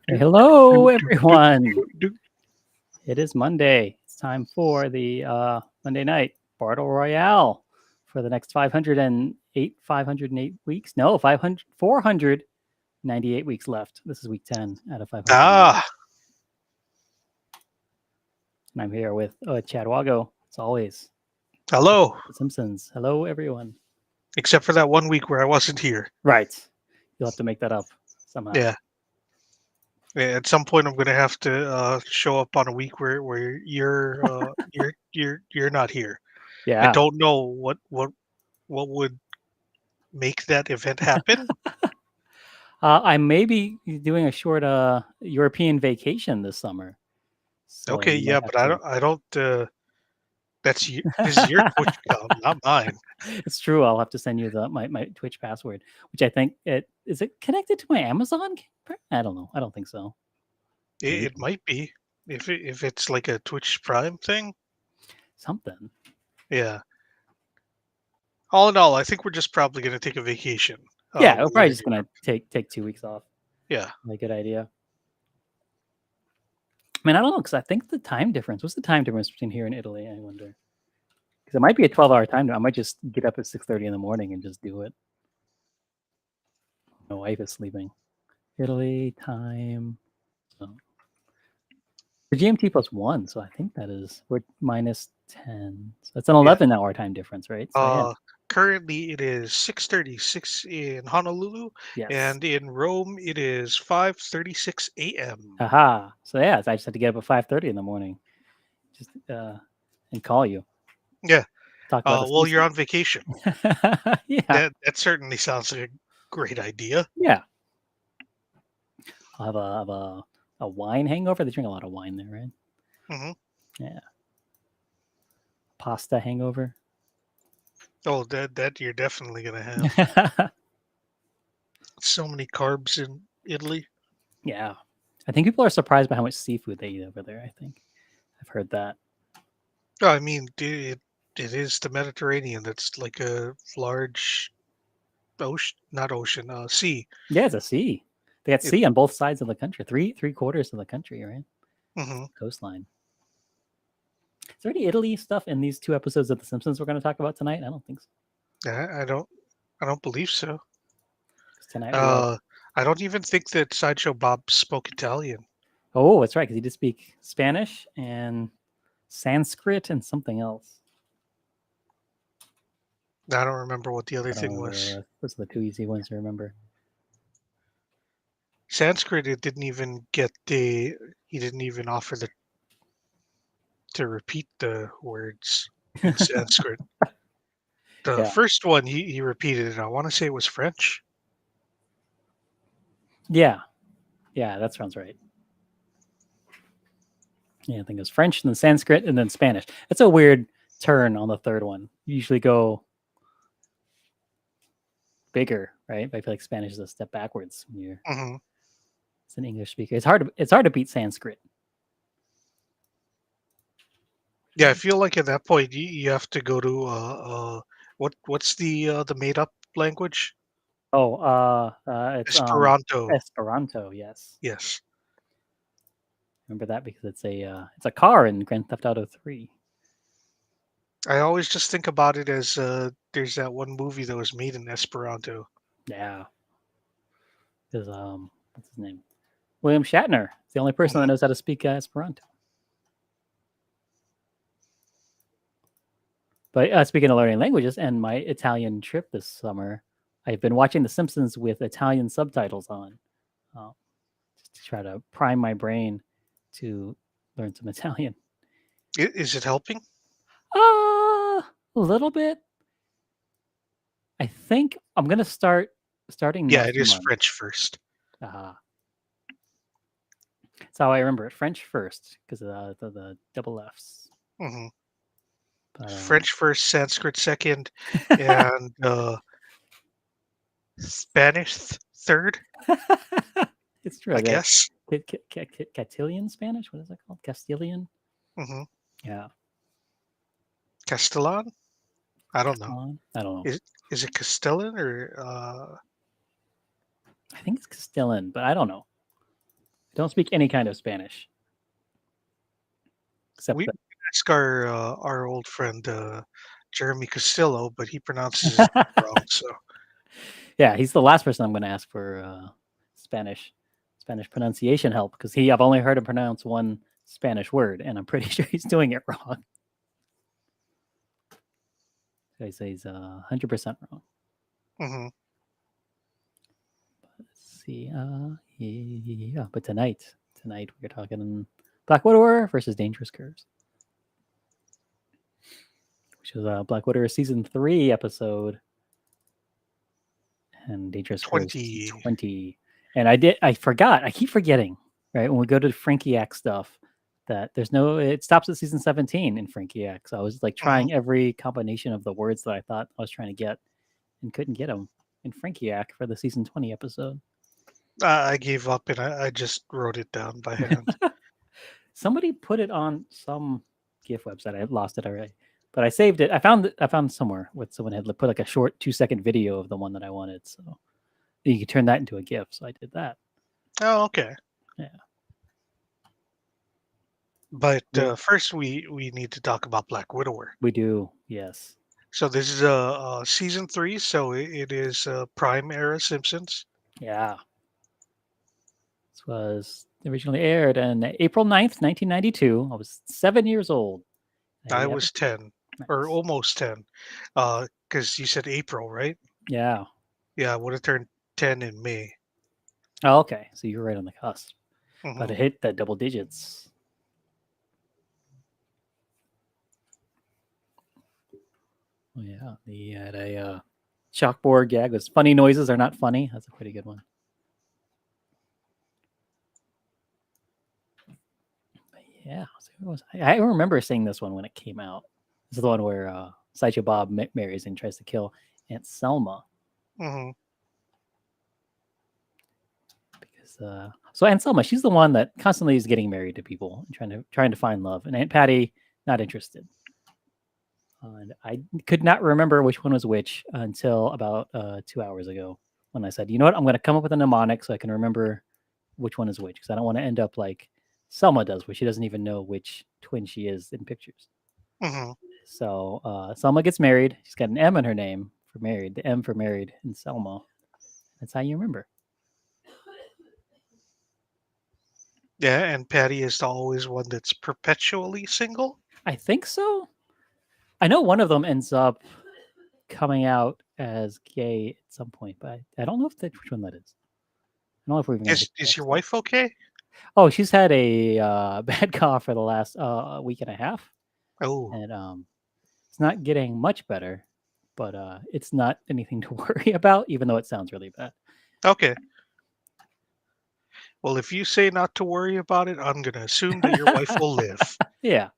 Hello, everyone. It is Monday. It's time for the Monday night BART-LE Royale for the next 508 weeks. No, 498 weeks left. This is week 10 out of 500. And I'm here with Chad Wago, as always. Hello. The Simpsons. Hello, everyone. Except for that 1 week where I wasn't here. Right. You'll have to make that up somehow. Yeah. At some point, I'm going to have to show up on a week where you're not here. Yeah. I don't know what would make that event happen. I may be doing a short European vacation this summer. So Okay, yeah, but I don't. This is your Twitch account, not mine. It's true. I'll have to send you my Twitch password, which I think is it connected to my Amazon? I don't know. I don't think so. It might be if it's like a Twitch Prime thing. Something. Yeah. All in all, I think we're just probably going to take a vacation. Yeah, we're probably just going to take 2 weeks off. Yeah. A good idea. I mean, I don't know, because I think the time difference. What's the time difference between here and Italy? I wonder. Because it might be a 12-hour time. I might just get up at 6:30 in the morning and just do it. My wife is sleeping. Italy time. So. The GMT +1, so I think we're minus 10. So that's an 11-hour time difference, right? So, currently, it is 6:36 in Honolulu, and in Rome, it is 5:36 a.m. Aha! So I just had to get up at 5:30 in the morning, just and call you. Yeah. Talk about while you're on vacation. Yeah. That certainly sounds like a great idea. Yeah. I'll have a wine hangover. They drink a lot of wine there, right? Mm-hmm. Yeah. Pasta hangover. Oh, that you're definitely gonna have. So many carbs in Italy. Yeah. I think people are surprised by how much seafood they eat over there. I think I've heard that. Oh, I mean, it is the Mediterranean. That's like a large ocean, not ocean, sea. Yeah, it's a sea. They got sea on both sides of the country. Three quarters of the country, right? Mm-hmm. Coastline. Is there any Italy stuff in these 2 episodes of The Simpsons we're going to talk about tonight? I don't think so. I don't believe so. Tonight I don't even think that Sideshow Bob spoke Italian. Oh, that's right, because he did speak Spanish and Sanskrit and something else. I don't remember what the other thing was. Those are the 2 easy ones to remember. Sanskrit, it didn't even get he didn't even offer to repeat the words in Sanskrit. The first one he repeated it. I want to say it was French. Yeah, that sounds right. Yeah, I think it was French and then Sanskrit and then Spanish. It's a weird turn on the third one. You usually go bigger, right? But I feel like Spanish is a step backwards when you're it's an English speaker. It's hard to beat Sanskrit. Yeah, I feel like at that point you have to go to what's the made up language? Oh, it's Esperanto. Esperanto, yes. Yes. Remember that because it's a car in Grand Theft Auto 3. I always just think about it as there's that one movie that was made in Esperanto. Yeah. Because what's his name? William Shatner. It's the only person that knows how to speak Esperanto. But speaking of learning languages and my Italian trip this summer, I've been watching The Simpsons with Italian subtitles on, just to try to prime my brain to learn some Italian. Is it helping? A little bit. I think I'm gonna starting. Yeah, it is French first. That's how I remember it. French first because of the double Fs. Mm-hmm. French first, Sanskrit second, and Spanish third. It's true. I guess. Castilian Spanish. What is that called? Castilian. Mm-hmm. Yeah. Castellan. I don't know. Is it Castellan or? I think it's Castilian, but I don't know. Don't speak any kind of Spanish except We the. ask our old friend Jeremy Castillo, but he pronounces his name wrong. So Yeah, he's the last person I'm going to ask for Spanish Spanish pronunciation help because I've only heard him pronounce one Spanish word, and I'm pretty sure he's doing it wrong. So he says 100% wrong. hmm Let's see. Yeah, but tonight we're talking Black Widower versus Dangerous Curves, which is Black Widower season 3 episode, and Dangerous Curves 20. 20. And I forgot. I keep forgetting. Right when we go to Frankie X stuff, that there's no. It stops at season 17 in Frankie X. I was like hmm trying every combination of the words that I thought I was trying to get, and couldn't get them in Frankie X for the season 20 episode. I gave up and I just wrote it down by hand. Somebody put it on some GIF website. I lost it already, but I saved it. I found somewhere where someone had put like a short 2-second video of the one that I wanted. So you could turn that into a GIF. So I did that. Oh, okay. Yeah, But yeah, first, we need to talk about Black Widower. we do. Yes, So this is season 3, so it is Prime era Simpsons. yeah. This was originally aired on April 9th, 1992. I was 7 years old. I I have was 10 or nice. almost 10, because you said April, right? Yeah. Yeah, I would have turned 10 in May. Oh, okay. So you were right on the cusp. But hmm it hit the double digits. Oh, yeah. He had a chalkboard gag was funny noises are not funny. That's a pretty good one. But yeah. So I remember seeing this one when it came out. This is the one where Sideshow Bob marries and tries to kill Aunt Selma. hmm Because so Aunt Selma, she's the one that constantly is getting married to people and trying to find love, and Aunt Patty not interested. And I could not remember which one was which until about 2 hours ago when I said, you know what, I'm going to come up with a mnemonic so I can remember which one is which because I don't want to end up like Selma does, where she doesn't even know which twin she is in pictures. hmm So Selma gets married. She's got an M in her name for married, the M for married in Selma. That's how you remember. Yeah, and Patty is always one that's perpetually single. I think so. I know one of them ends up coming out as gay at some point, but I don't know which one that is. I don't know if we're even going to Is get to is that your stuff. wife okay? Oh, she's had a bad cough for the last week and a half, Oh, and it's not getting much better, but it's not anything to worry about, even though it sounds really bad. okay. Well, if you say not to worry about it, I'm gonna assume that your wife will live, Yeah.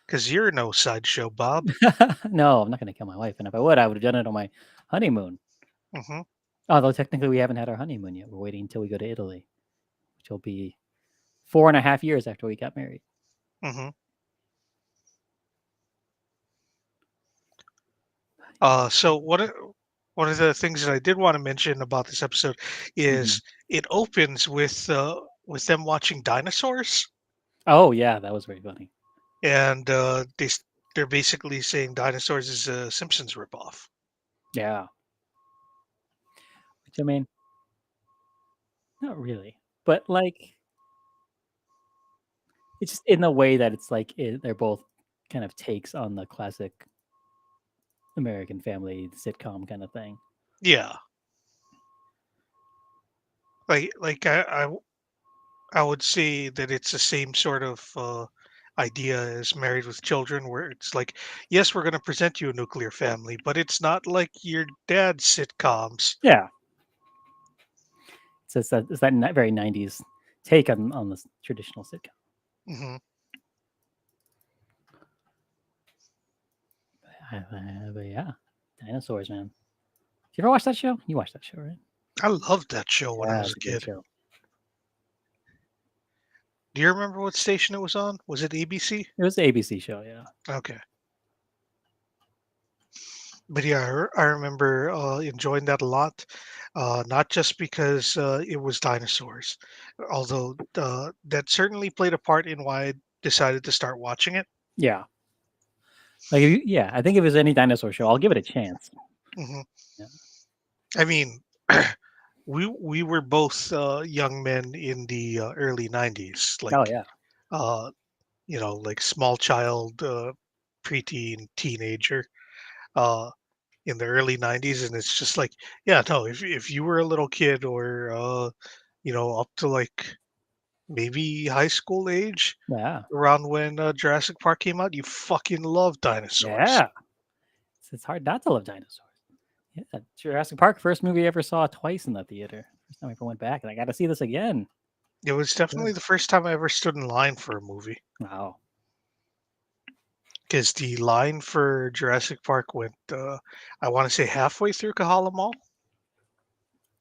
because you're no sideshow, Bob. No, I'm not going to kill my wife, and if I would, I would have done it on my honeymoon. hmm Although technically, we haven't had our honeymoon yet. We're waiting until we go to Italy, which will be 4.5 years after we got married. hmm so one of the things that I did want to mention about this episode Mhm. is it opens with them watching dinosaurs, Oh yeah, that was very funny. and they're basically saying dinosaurs is a Simpsons ripoff. Yeah, which I mean, not really, but like it's just in the way that it's like they're both kind of takes on the classic American family sitcom kind of thing. Yeah, like I would say that it's the same sort of idea as Married with Children, where it's like, yes, we're going to present you a nuclear family, but it's not like your dad's sitcoms. Yeah, it's that very '90s take on this traditional sitcom. hmm But yeah, dinosaurs, man. Did you ever watch that show? You watched that show, right? I loved that show when I Yeah, was it's a a great kid. show. Do you remember what station it was on? Was it ABC? It was the ABC show, yeah. Okay. But yeah, I remember enjoying that a lot. Not just because it was dinosaurs, although that certainly played a part in why I decided to start watching it. Yeah. Like, yeah, I think if it's any dinosaur show, I'll give it a chance. Hmm. Yeah. I mean, we were both young men in the early '90s, Oh, like yeah. uh, like small child, preteen, teenager. Uh, in the early '90s, and it's just like, yeah, no, if you were a little kid or up to like maybe high school age Yeah. around when Jurassic Park came out, you fucking love dinosaurs. Yeah. It's hard not to love dinosaurs. Yeah. Jurassic Park, first movie I ever saw twice in the theater. First time I ever went back, and I got to see this again. It was definitely Good. the first time I ever stood in line for a movie, Wow. because the line for Jurassic Park went, I want to say halfway through Kahala Mall,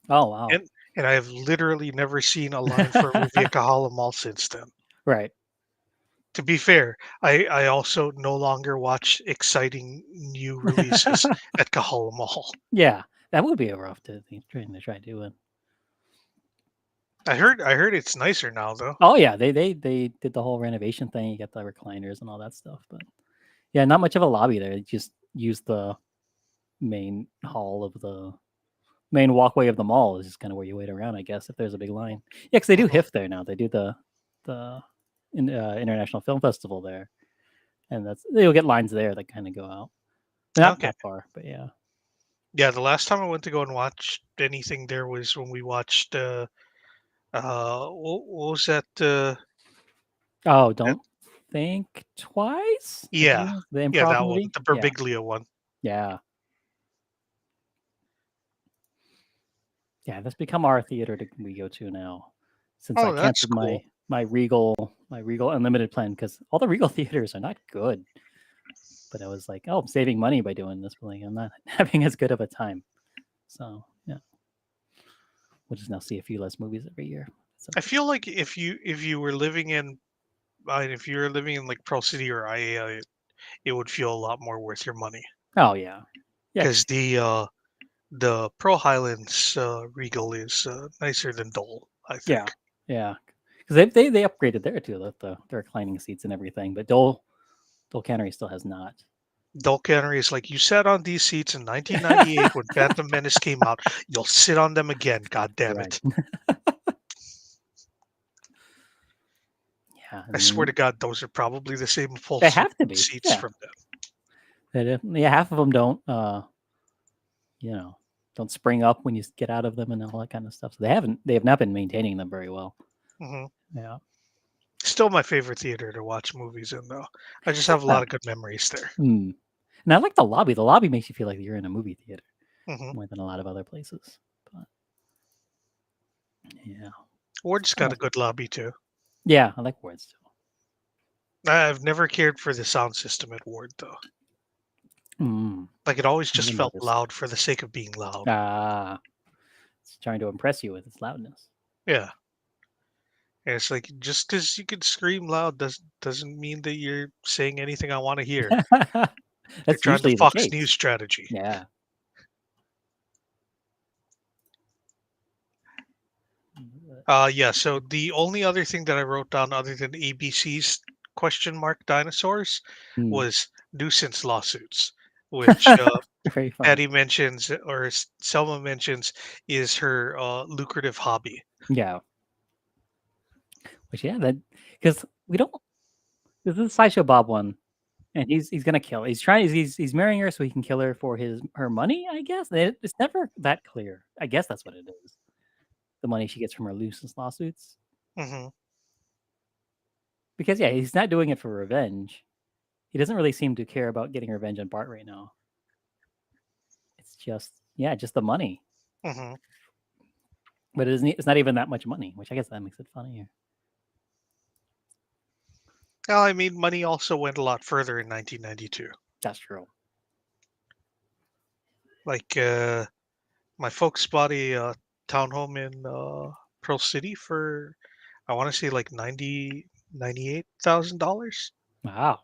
Oh, wow. and and I have literally never seen a line for a movie at Kahala Mall since then. Right. To be fair, I also no longer watch exciting new releases at Kahala Mall. Yeah. That would be a rough trying to try doing. I heard it's nicer now though. Oh yeah, they did the whole renovation thing. You got the recliners and all that stuff, but yeah, not much of a lobby there. You just use the main hall of the main walkway of the mall is just kind of where you wait around, I guess, if there's a big line. Yeah, because they do Mhm. HIF there now. They do the International Film Festival there, and that's you'll get lines there that kind of go out. They're not Okay. that far, but yeah. Yeah, the last time I went to go and watch anything there was when we watched what was that Oh, that don't think twice. I think yeah. it was the Yeah, improv that one, movie. the Yeah, Berbiglia one. yeah, yeah. That's become our theater we go to now, since I Oh, that's canceled cool. my Regal Unlimited plan because all the Regal theaters are not good. But I was like, oh, I'm saving money by doing this, but like I'm not having as good of a time. So yeah, we'll just now see a few less movies every year. It's I okay. feel like if you were living in if you're living in like Pearl City or IA, it would feel a lot more worth your money, Oh yeah, yeah, because 'cause- the Pearl Highlands Regal is nicer than Dole, I yeah, think. yeah. Because they upgraded there too, the reclining seats and everything. But Dole Cannery still has not. Dole Cannery is like, you sat on these seats in 1998 when Phantom Menace came out. You'll sit on them again. God damn Right. it! Yeah, I and swear to then God, those are probably the same they upholstery have to be. seats Yeah, from them. yeah. Half of them don't. You know, don't spring up when you get out of them and all that kind of stuff. So they have not been maintaining them very well. Hmm. Yeah. Still my favorite theater to watch movies in, though. I just have a Huh. lot of good memories there. Hmm. And I like the lobby. The lobby makes you feel like you're in a movie theater Hmm. more than a lot of other places. But yeah, Ward's kind got of a good lobby too. yeah, I like words too. I've never cared for the sound system at Ward, though. Mm, Like, it always just never felt noticed. loud for the sake of being loud. Ah, it's trying to impress you with its loudness. Yeah. And it's like, just because you can scream loud doesn't mean that you're saying anything I want to hear. They're That's trying to usually the Fox News case. strategy. Yeah. Yeah, so the only other thing that I wrote down other than ABC's question mark dinosaurs Mm. was nuisance lawsuits, which Very funny. Patty mentions, or Selma mentions, is her lucrative hobby. Yeah. Which yeah, that because we don't. This is a sideshow Bob one, and he's gonna kill. He's trying. He's marrying her so he can kill her for her money. I guess it's never that clear. I guess that's what it is. The money she gets from her nuisance lawsuits. Hmm. Because yeah, he's not doing it for revenge. He doesn't really seem to care about getting revenge on Bart right now. It's just yeah, just the money. Hmm. But it isn't. It's not even that much money, which I guess that makes it funnier. Well, I mean, money also went a lot further in 1992. That's true. Like, my folks bought a townhome in Pearl City for, I want to say, like 98,000 dollars. Wow.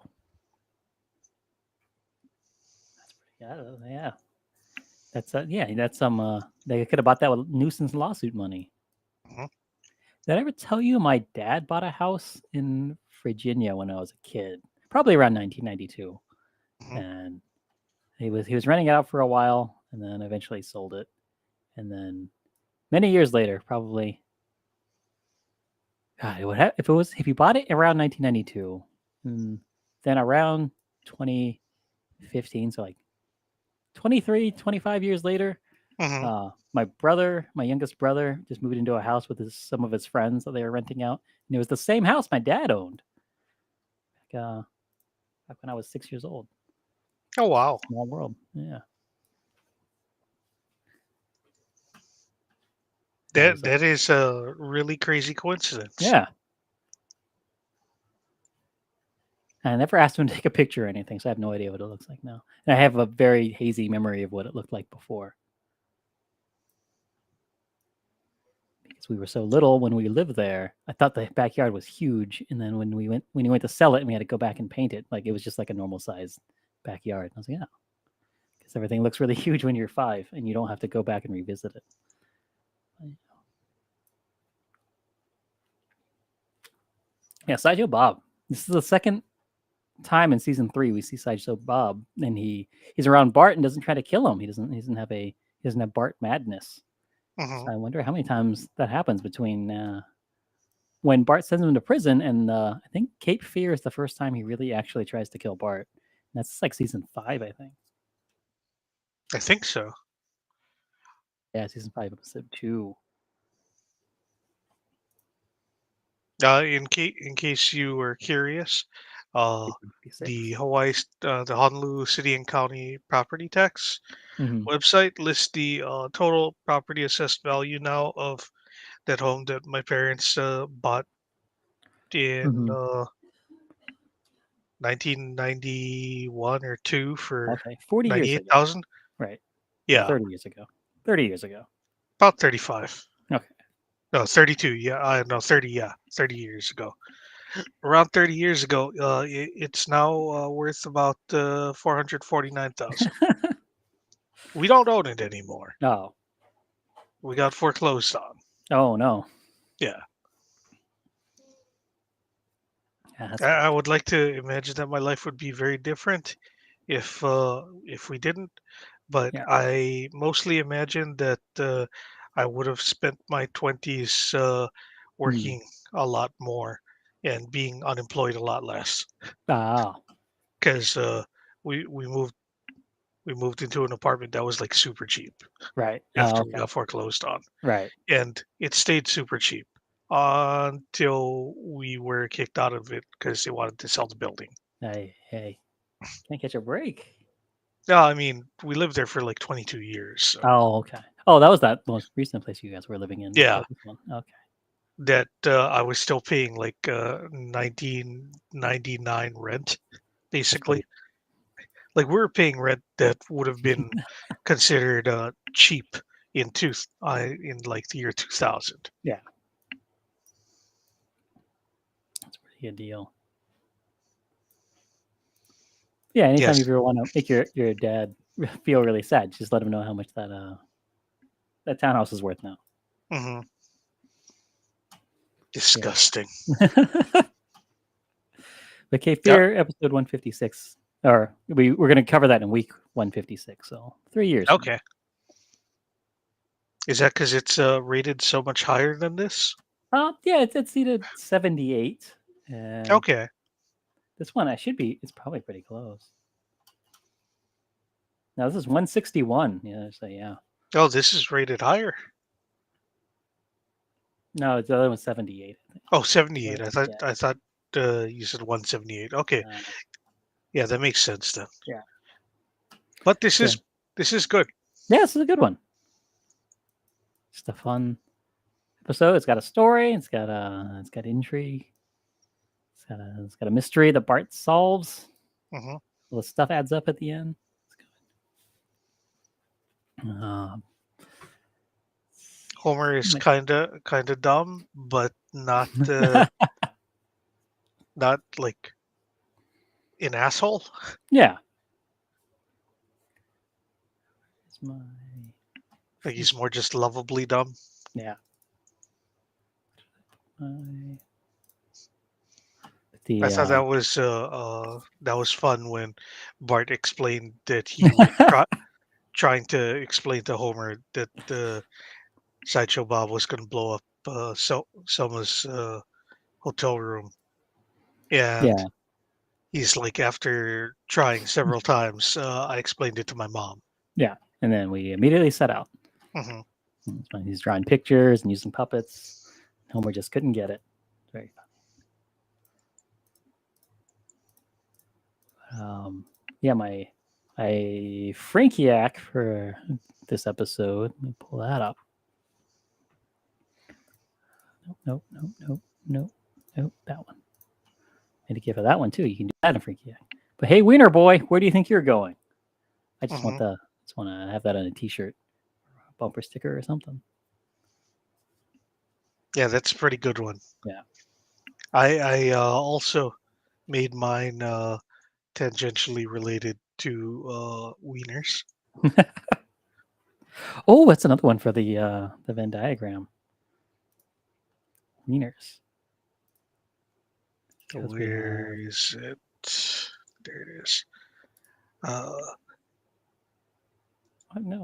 Yeah. That's some. They could have bought that with nuisance lawsuit money. Mhm, Did I ever tell you my dad bought a house in Virginia when I was a kid? Probably around 1992, mhm, and he was renting it out for a while, and then eventually sold it, and then many years later, probably. God, if you bought it around 1992, then around 2015, so like 23, 25 years later, mhm. my youngest brother, just moved into a house with some of his friends that they were renting out, and it was the same house my dad owned. Like, back when I was 6 years old. Oh wow, Small world. Yeah. That that was that is a really crazy coincidence. yeah. And I never asked him to take a picture or anything, so I have no idea what it looks like now. And I have a very hazy memory of what it looked like before. Because we were so little when we lived there, I thought the backyard was huge. And then when he went to sell it and we had to go back and paint it, like it was just like a normal sized backyard. And I was like, yeah, because everything looks really huge when you're 5 and you don't have to go back and revisit it. Yeah, Sideshow Bob. This is the second time in season 3 we see Sideshow Bob, and he's around Bart and doesn't try to kill him. He doesn't have Bart madness. Hmm. So I wonder how many times that happens between when Bart sends him to prison, and I think Cape Fear is the first time he really actually tries to kill Bart. And that's like season 5, I think. I think so. Yeah, season 5, episode 2. In case you were curious, uh, the 56. the Honolulu City and County property tax Mm-hmm. website lists the total property assessed value now of that home that my parents bought in Mm-hmm. 1991 or two for Okay, 40 years ago. 98,000. Right. Or Yeah, 30 years ago. 30 years ago. about 35. Okay. No, 32. Yeah, I no 30. Yeah, 30 years ago. Around 30 years ago, it's now worth about 449,000. We don't own it anymore. Oh. We got foreclosed on. Oh, no. Yeah, Yeah, that's I fucked. would like to imagine that my life would be very different if we didn't. But Yeah. I mostly imagine that I would have spent my 20s Mm. working a lot more and being unemployed a lot less Oh, because we we moved we moved into an apartment that was like super cheap right. Oh, after we okay. got foreclosed on, Right. and it stayed super cheap until we were kicked out of it because they wanted to sell the building. Hey, can't catch a break. Yeah, I mean, we lived there for like 22 years, so Oh, okay. Oh, that was that most recent place you guys were living in yeah, before this one. Okay. that I was still paying like 1999 rent, That's pretty. basically. Like we were paying rent that would have been considered cheap in like the year 2000. Yeah, that's a pretty good deal. Yeah, anytime you Yes. ever want to make your dad feel really sad, just let him know how much that townhouse is worth now. Hmm. Yeah. Disgusting. The Cape Yeah. Fear episode 156, or we're going to cover that in week 156. So 3 years from now. Okay. Is that because it's rated so much higher than this? Yeah, it's seated 78, and Okay. this one it's probably pretty close. Now this is 161. Yeah, so yeah. Oh, this is rated higher. No, the other one's 78. I think. Oh, 78. Right? I thought Yeah. I thought you said 178. Okay. Uh, Yeah, that makes sense then. yeah. But So this is good. yeah, this is a good one. Just a fun episode. It's got a story. It's got intrigue. It's got a mystery that Bart solves. Hmm. All the stuff adds up at the end. It's good. Homer is Like- kind of dumb, but not not like an asshole. yeah. my Like he's more just lovably dumb. yeah. My, I the thought that was fun when Bart explained that he was trying to explain to Homer that the Sideshow Bob was going to blow up Selma's hotel room, and yeah, he's like, after trying several times, I explained it to my mom. yeah, and then we immediately set out. Hmm. He's drawing pictures and using puppets. Homer just couldn't get it. Very funny. Yeah, my Frankiac for this episode. Let me pull that up. Nope, nope, nope, nope, nope. That one. And to give her that one too. You can do that in Frankiac. But hey, Wiener Boy, where do you think you're going? I just want to have that on a T-shirt, a bumper sticker, or something. Yeah, that's a pretty good one. Yeah. I also made mine tangentially related to wieners. Oh, that's another one for the Venn diagram. Wieners. Where is it? There it is. No,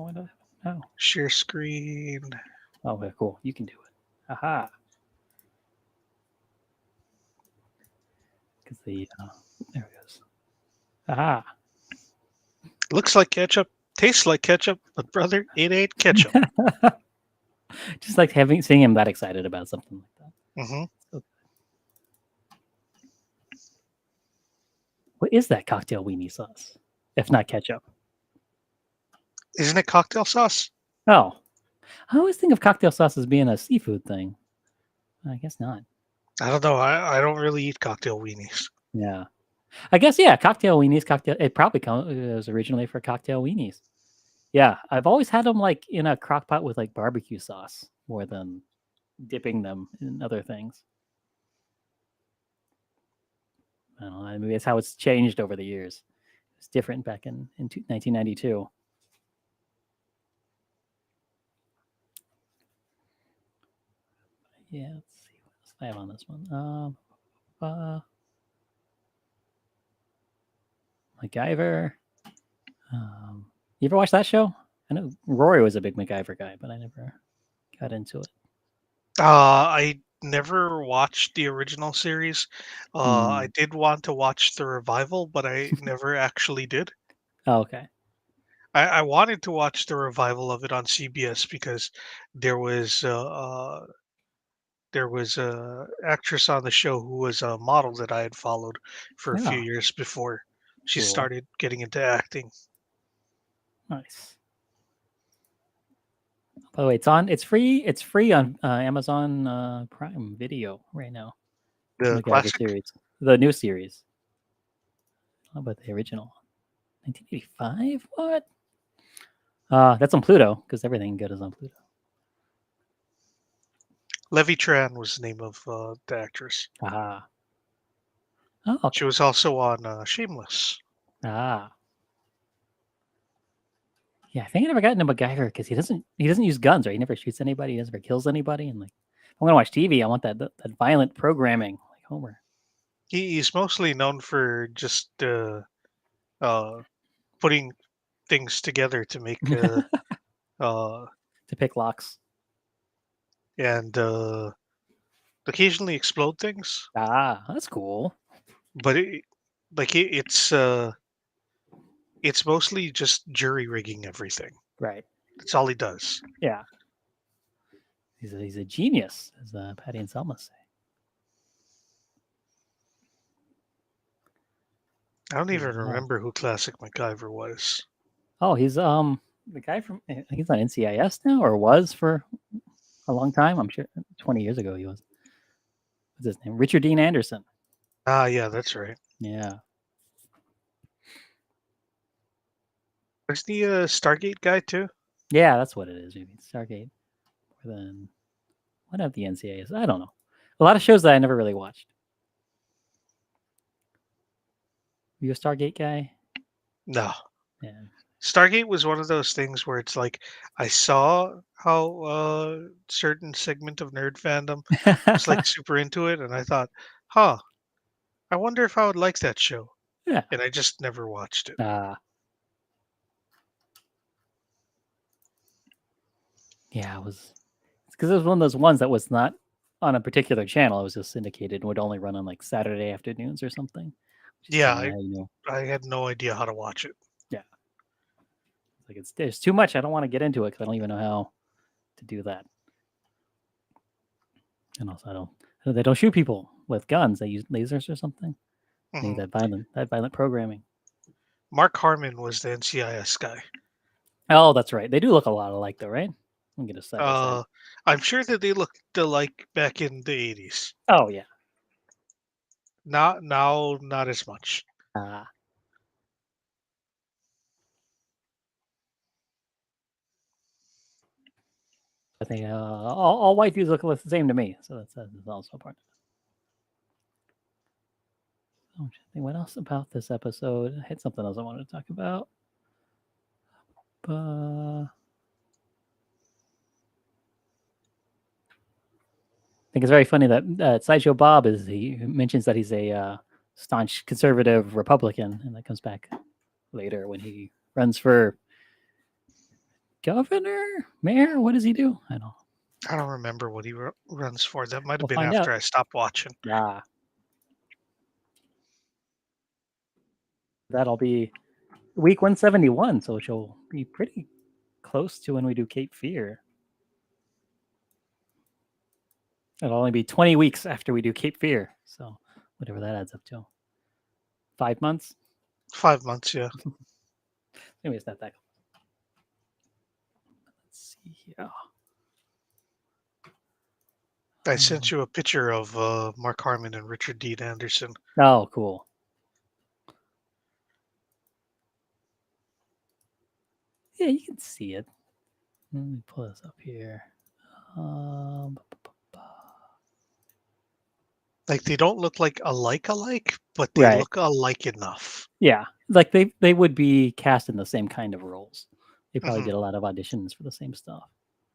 I don't. No. Share screen. Oh, okay, cool. You can do it. Aha. Because there it goes. Aha. Looks like ketchup, tastes like ketchup, but brother, it ain't ketchup. Just like seeing him that excited about something like that. Mm-hmm. So, what is that cocktail weenie sauce, if not ketchup? Isn't it cocktail sauce? Oh, I always think of cocktail sauce as being a seafood thing. I guess not. I don't know. I don't really eat cocktail weenies. Yeah. I guess, yeah, cocktail weenies, it probably was originally for cocktail weenies. Yeah, I've always had them like in a crock pot with like barbecue sauce more than dipping them in other things. I don't know. Maybe that's how it's changed over the years. It's different back in 1992. Yeah, let's see what else I have on this one. MacGyver. You ever watch that show? I know Rory was a big MacGyver guy, but I never got into it. I never watched the original series. I did want to watch the revival, but I never actually did. Oh, okay. I wanted to watch the revival of it on CBS because there was a actress on the show who was a model that I had followed for a few Yeah, years before she cool. started getting into acting. Nice. By the way, it's free. It's free on Amazon Prime Video right now. The MacGyver classic? series, the new series. How about the original? 1985? What? That's on Pluto because everything good is on Pluto. Levy Tran was the name of the actress. Ah. Oh, okay. She was also on Shameless. Ah. Yeah, I think I never got into MacGyver because he doesn't use guns, right? He never shoots anybody. He never kills anybody. And like, if I'm gonna watch TV, I want that violent programming like Homer. He's mostly known for just putting things together to make uh, To pick locks. and occasionally explode things. Ah, that's cool. But it's mostly just jury rigging everything. Right. That's all he does. Yeah. He's a genius, as Patty and Selma say. I don't even remember who Classic MacGyver was. Oh, he's the guy from he's on NCIS now, or was for a long time. I'm sure 20 years ago he was. What's his name? Richard Dean Anderson. Ah, yeah, that's right. Yeah. Was he a Stargate guy too? Yeah, that's what it is. Maybe Stargate. More than what of the NCIS? I don't know. A lot of shows that I never really watched. You a Stargate guy? No. Yeah. Stargate was one of those things where it's like I saw how certain segment of nerd fandom was like super into it, and I thought, huh, I wonder if I would like that show, Yeah. and I just never watched it. Yeah, it was because it was one of those ones that was not on a particular channel. It was just syndicated and would only run on like Saturday afternoons or something. Which is Yeah, kind of how you know. I had no idea how to watch it. Yeah, it's like there's too much. I don't want to get into it because I don't even know how to do that. And also, they don't shoot people with guns. They use lasers or something. They need Mhm. that violent programming. Mark Harmon was the NCIS guy. Oh, that's right. They do look a lot alike, though, right? I'm gonna side by side. I'm sure that they looked alike back in the 80s. Oh yeah. Not as much. Uh, I think all white dudes look the same to me, so that's also part. Oh, what else about this episode? I had something else I wanted to talk about. I think it's very funny that Sideshow Bob he mentions that he's a staunch conservative Republican, and that comes back later when he runs for governor, mayor. What does he do? I don't remember what he runs for. That might have We'll been find out. after I stopped watching. Yeah, that'll be week 171, so she'll be pretty close to when we do Cape Fear. It'll only be 20 weeks after we do Cape Fear, so whatever that adds up to. 5 months? 5 months, yeah. Maybe it's not that. Let's see here. I sent you a picture of Mark Harmon and Richard Dean Anderson. Oh, cool. Yeah, you can see it. Let me pull this up here. Like they don't look like alike, but they Right. look alike enough. Yeah, like they would be cast in the same kind of roles. They probably Hmm. did a lot of auditions for the same stuff.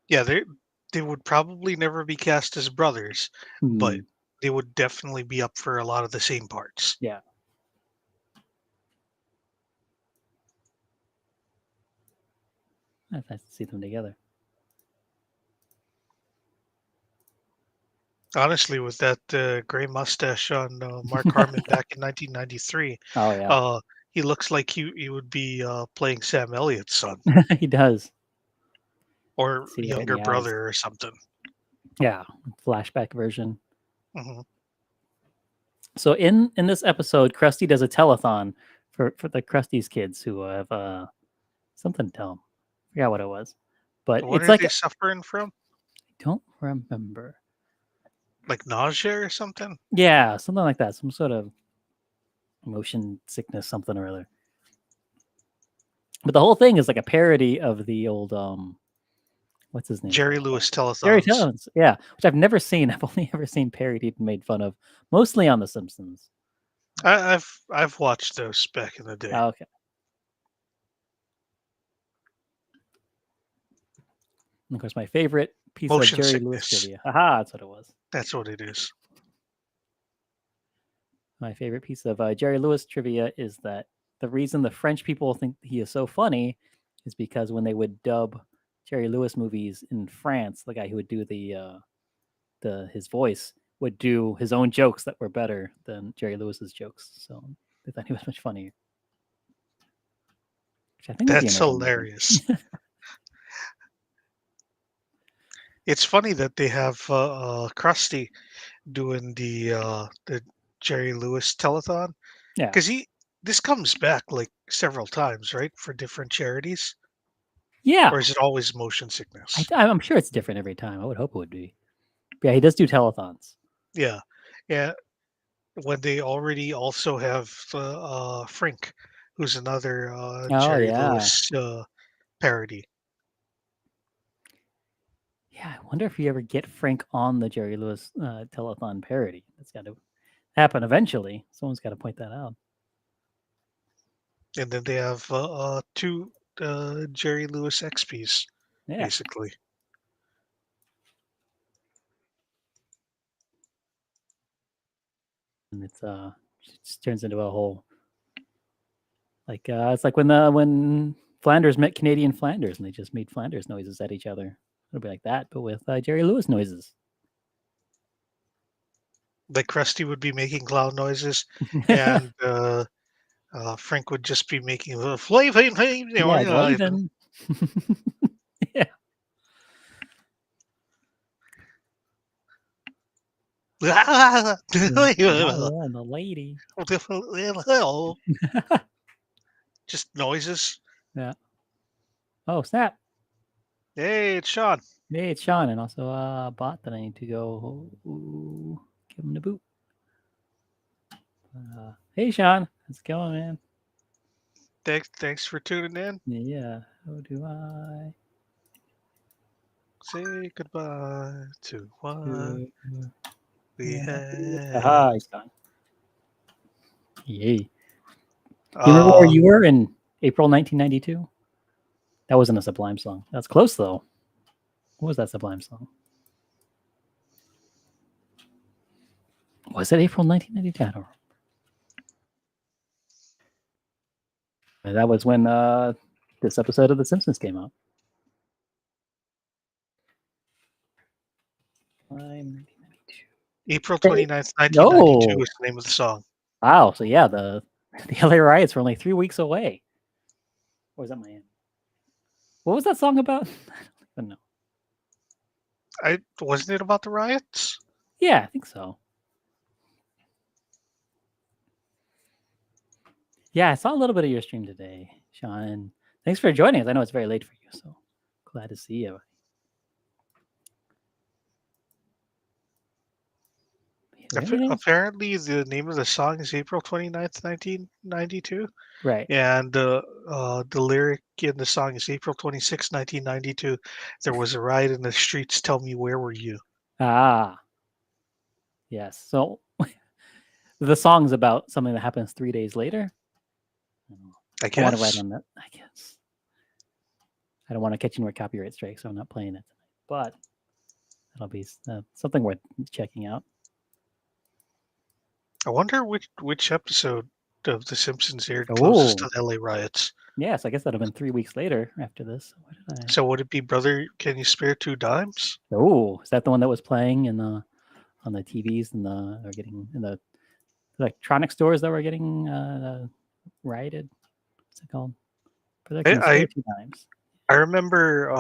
Yeah, they would probably never be cast as brothers, but they would definitely be up for a lot of the same parts. Yeah. It's nice to see them together. Honestly, with that gray mustache on Mark Harmon back in 1993, Oh yeah, he looks like he would be playing Sam Elliott's son he does. or See it right in younger the eyes. brother or something. Yeah, flashback version. Hmm. So in this episode, Krusty does a telethon for the Krusty's kids who have something to tell them. I forgot what it was, but What it's are like they suffering from? I don't remember. Like nausea or something? Yeah, something like that. Some sort of motion sickness, something or other. But the whole thing is like a parody of the old what's his name? Jerry Lewis Jerry telethons. Telethons. Yeah, which I've never seen. I've only ever seen parodied and made fun of, mostly on The Simpsons. I've watched those back in the day. Oh, okay. And of course, my favorite piece of Motion Jerry Lewis sickness. trivia. Haha, that's what it was. That's what it is. My favorite piece of Jerry Lewis trivia is that the reason the French people think he is so funny is because when they would dub Jerry Lewis movies in France, the guy who would do his voice would do his own jokes that were better than Jerry Lewis's jokes. So they thought he was much funnier. Which I think was the That's American version. hilarious. It's funny that they have Krusty doing the Jerry Lewis telethon Yeah. because this comes back like several times, right, for different charities, Yeah. or is it always motion sickness? I'm sure it's different every time. I would hope it would be. But yeah, he does do telethons. Yeah, yeah. When they already also have Frink, who's another Oh, Jerry yeah. Lewis parody. Yeah, I wonder if we ever get Frank on the Jerry Lewis telethon parody. That's got to happen eventually. Someone's got to point that out. And then they have two Jerry Lewis XPs, Yeah, basically. and it just turns into a whole it's like when Flanders met Canadian Flanders and they just made Flanders noises at each other. It'll be like that, but with Jerry Lewis noises. Like Krusty would be making clown noises, and Frank would just be making the flame, flame, flame. Yeah, Glavin. Yeah. Yeah, and the lady. Just noises. Yeah. Oh, snap. Hey, it's Sean. Hey, it's Sean, and also a bot that I need to go give him the boot. Hey, Sean. How's it going, man? Thanks for tuning in. Yeah. How do I Say goodbye to what we had. Aha, he's gone. Yay. Do you remember where you were in April 1992? That wasn't a Sublime song. That's close, though. What was that Sublime song? Was it April 1992? I don't remember. And that was when this episode of The Simpsons came out. April 29th, 1992 was the name of the song. Wow. So, yeah, the LA riots were only 3 weeks away. Or was that my end? What was that song about? I don't know. Wasn't it about the riots? Yeah, I think so. Yeah, I saw a little bit of your stream today, Sean. Thanks for joining us. I know it's very late for you, so glad to see you. Apparently, the name of the song is April 29th, 1992. Right. And the lyric in the song is April 26th, 1992. There was a riot in the streets. Tell me, where were you? Ah. Yes. So the song's about something that happens 3 days later. I I want to guess. write on that. I guess. I don't want to catch any more copyright strikes, so I'm not playing it tonight. But that'll be something worth checking out. I wonder which episode of The Simpsons aired closest to the LA riots. Yes, I guess that'd have been 3 weeks later after this. So would it be Brother, Can You Spare Two Dimes? Oh, is that the one that was playing in the on the TVs and or getting in the electronic stores that were getting rioted? What's it called? I remember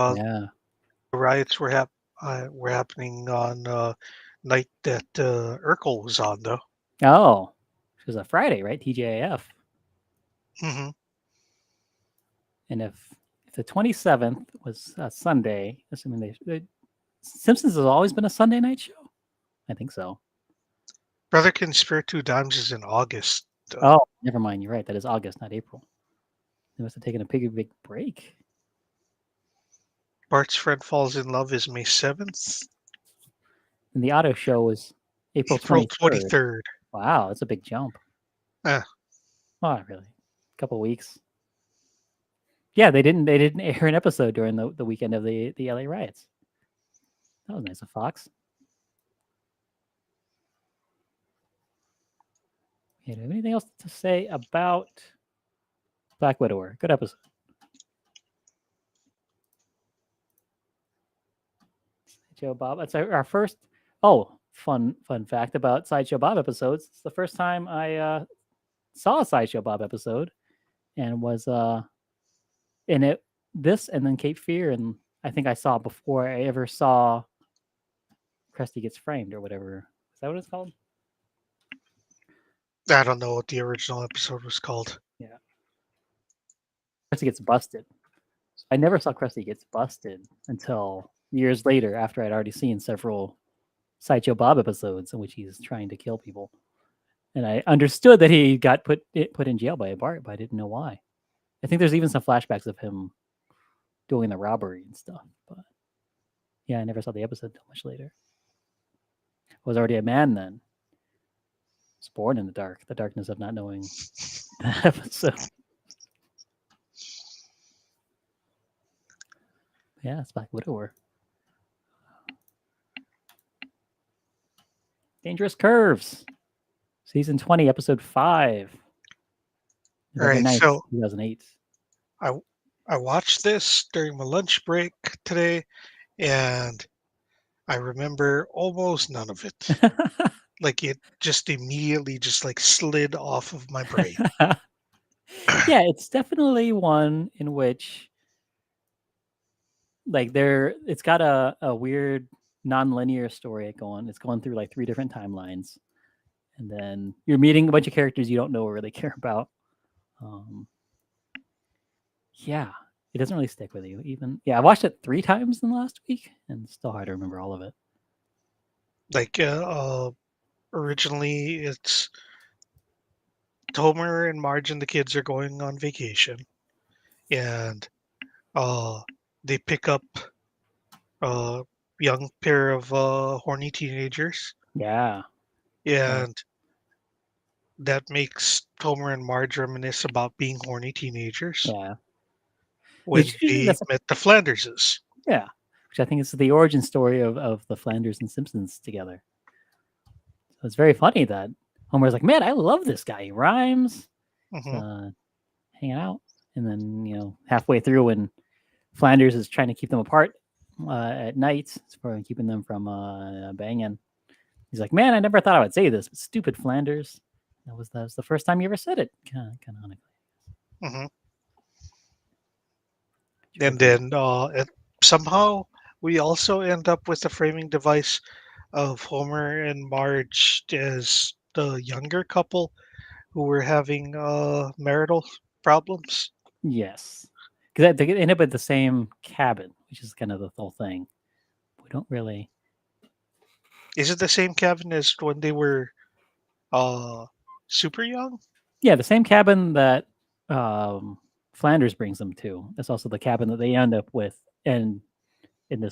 the riots were happening on night that Urkel was on, though. Oh, it was a Friday, right? TGIF. Mm-hmm. And if the 27th was a Sunday, assuming they Simpsons has always been a Sunday night show. I think so. Brother Can Spare Two Dimes is in August. Oh, never mind. You're right. That is August, not April. They must have taken a big break. Bart's Friend Falls in Love is May 7th. And the auto show was April 23rd. Wow, that's a big jump. Oh, really? A couple weeks. Yeah, they didn't air an episode during the weekend of the LA riots. That was nice of Fox. Do you have anything else to say about Black Widower? Good episode. Sideshow Bob. That's our first. Oh, fun fact about Sideshow Bob episodes. It's the first time I saw a Sideshow Bob episode, and was in it. This and then Cape Fear, and I think I saw before I ever saw Krusty Gets Framed or whatever. Is that what it's called? I don't know what the original episode was called. Yeah. Krusty Gets Busted. I never saw Krusty Gets Busted until years later, after I'd already seen several Sideshow Bob episodes in which he's trying to kill people. And I understood that he got put in jail by a BART, but I didn't know why. I think there's even some flashbacks of him doing the robbery and stuff. But yeah, I never saw the episode until much later. I was already a man then. I was born in the darkness of not knowing that episode. Yeah, it's Black Widower. Dangerous Curves, season 20, episode 5, All November right, 9th, so 2008. I I watched this during my lunch break today, and I remember almost none of it. Like it just immediately just like slid off of my brain. Yeah, it's definitely one in which like it's got a weird non-linear story going. It's going through like 3 different timelines. And then you're meeting a bunch of characters you don't know or really care about. Um, yeah, it doesn't really stick with you. Even I watched it 3 times in the last week, and it's still hard to remember all of it. Like originally, it's Homer and Marge and the kids are going on vacation, and uh, they pick up a young pair of horny teenagers, Yeah, yeah, and that makes Homer and Marge reminisce about being horny teenagers yeah. when Which usually they that's met the Flanderses. yeah, which I think is the origin story of the Flanders and Simpsons together. So it's very funny that Homer's like, man, I love this guy. He rhymes, Hmm. hanging out, and then halfway through when Flanders is trying to keep them apart at night for keeping them from banging. He's like, man, I never thought I would say this, but stupid Flanders. That was the first time you ever said it, canonically. Hmm. Sure And thing. then somehow we also end up with the framing device of Homer and Marge as the younger couple who were having marital problems. Yes, because they end up at the same cabin, which is kind of the whole thing. We don't really. Is it the same cabin as when they were uh, super young? Yeah, the same cabin that um, Flanders brings them to. It's also the cabin that they end up with, and in the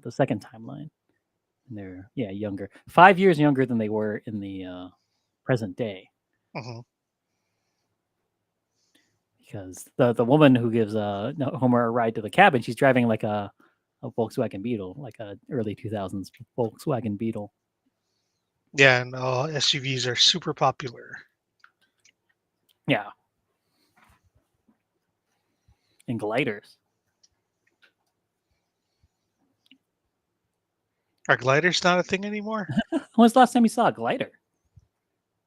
second timeline. And they're younger, 5 years younger than they were in the present day. Hmm. Because the woman who gives Homer a ride to the cabin, she's driving like a Volkswagen Beetle, like a early 2000s Volkswagen Beetle. Yeah, and SUVs are super popular. Yeah, and gliders. Are gliders not a thing anymore? When was the last time you saw a glider?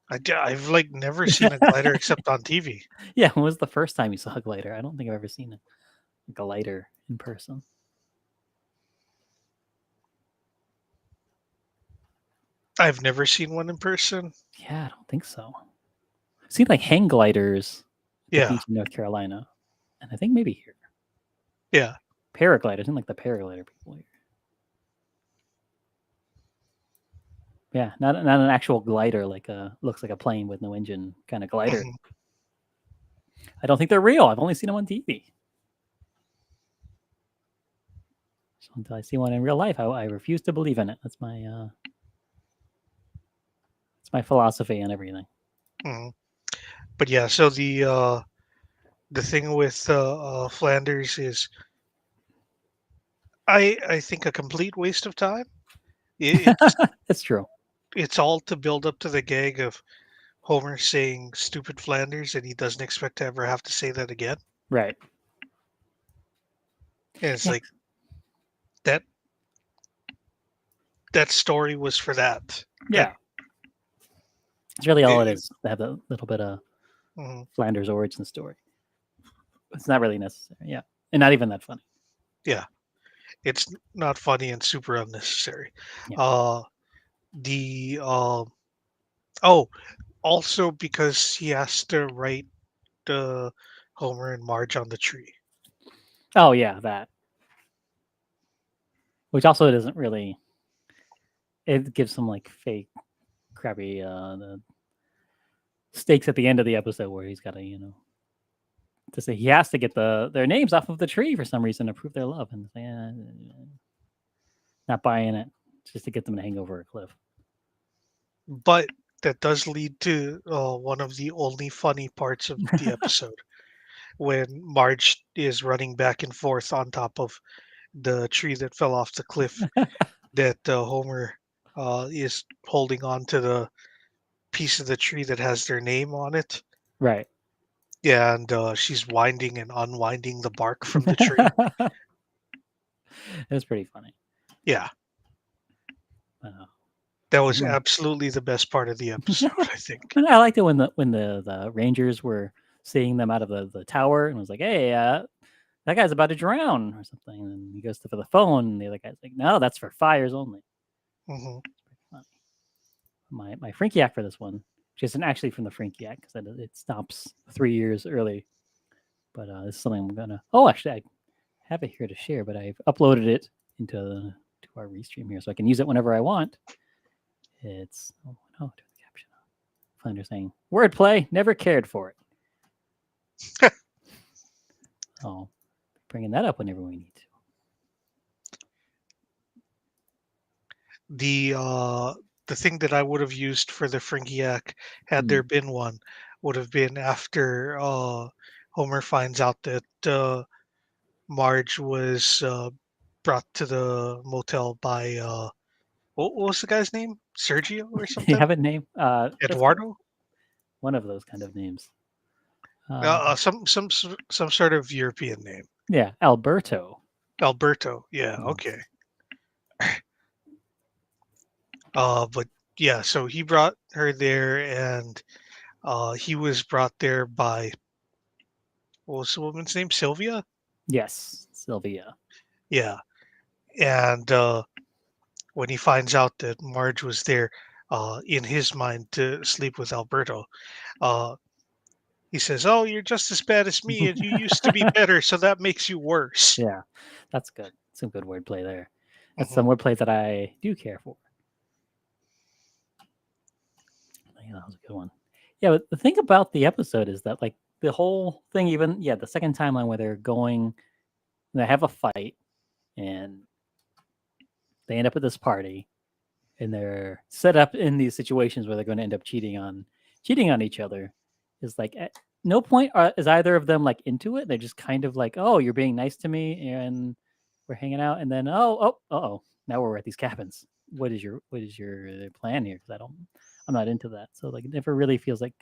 I've like never seen a glider except on TV. Yeah, when was the first time you saw a glider? I don't think I've ever seen a glider in person. I've never seen one in person. Yeah, I don't think so. I've seen like hang gliders at the Yeah, beach in North Carolina, and I think maybe here. yeah. Paragliders, and like the paraglider people here. Yeah, not an actual glider like looks like a plane with no engine kind of glider. Mhm. I don't think they're real. I've only seen them on TV. So until I see one in real life, I refuse to believe in it. That's my philosophy on everything. Mhm. But yeah, so the thing with Flanders is, I think a complete waste of time. It's It's true. it's all to build up to the gag of Homer saying "stupid Flanders," and he doesn't expect to ever have to say that again. Right. And it's Yeah. like that that story was for that. Like, Yeah. It's really all it it, is. To have a little bit of mhm, Flanders origin story. It's not really necessary. Yeah, and not even that funny. yeah, it's not funny and super unnecessary. Yeah. Uh, the oh, also because he has to write Homer and Marge on the tree. Oh yeah, that. Which also doesn't really. It gives some like fake, crappy the stakes at the end of the episode where he's got to to say he has to get their names off of the tree for some reason to prove their love, and say, not buying it just to get them to hang over a cliff. But that does lead to one of the only funny parts of the episode when Marge is running back and forth on top of the tree that fell off the cliff, that Homer is holding on to the piece of the tree that has their name on it. Right. Yeah, and she's winding and unwinding the bark from the tree. It's pretty funny. Yeah, Uh, that was absolutely the best part of the episode, I think. I liked it when the Rangers were seeing them out of the tower and was like, "Hey, that guy's about to drown or something." And he goes for the phone, and the other guy's like, "No, that's for fires only." Hmm. My Frinkiac for this one, which isn't actually from the Frinkiac because it stops 3 years early. But this is something I'm gonna. Oh, actually, I have it here to share, but I've uploaded it to our restream here, so I can use it whenever I want. It's turn the caption on. Flounder saying, "Wordplay, never cared for it." Oh, bringing that up whenever we need to. The thing that I would have used for the Frinkiac, had there been one, would have been after Homer finds out that Marge was brought to the motel by what was the guy's name? Sergio or Do you something? have a name? Eduardo? One of those kind of names. Some sort of European name. Yeah, Alberto. Alberto. Yeah. Yes. Okay. But yeah, so he brought her there, and he was brought there by, what was the woman's name? Sylvia? Yes, Sylvia. Yeah. And when he finds out that Marge was there, in his mind, to sleep with Alberto, uh, he says, "Oh, you're just as bad as me, and you used to be better, so that makes you worse." Yeah, that's good. Some good wordplay there. That's Hmm. some wordplay that I do care for. Yeah, that was a good one. Yeah, but the thing about the episode is that like the whole thing, even the second timeline where they're going, they have a fight, and they end up at this party, and they're set up in these situations where they're going to end up cheating on each other. Is like at no point is either of them like into it. They're just kind of like, "Oh, you're being nice to me, and we're hanging out," and then now we're at these cabins. What is your plan here? Because I'm not into that. So like, it never really feels like,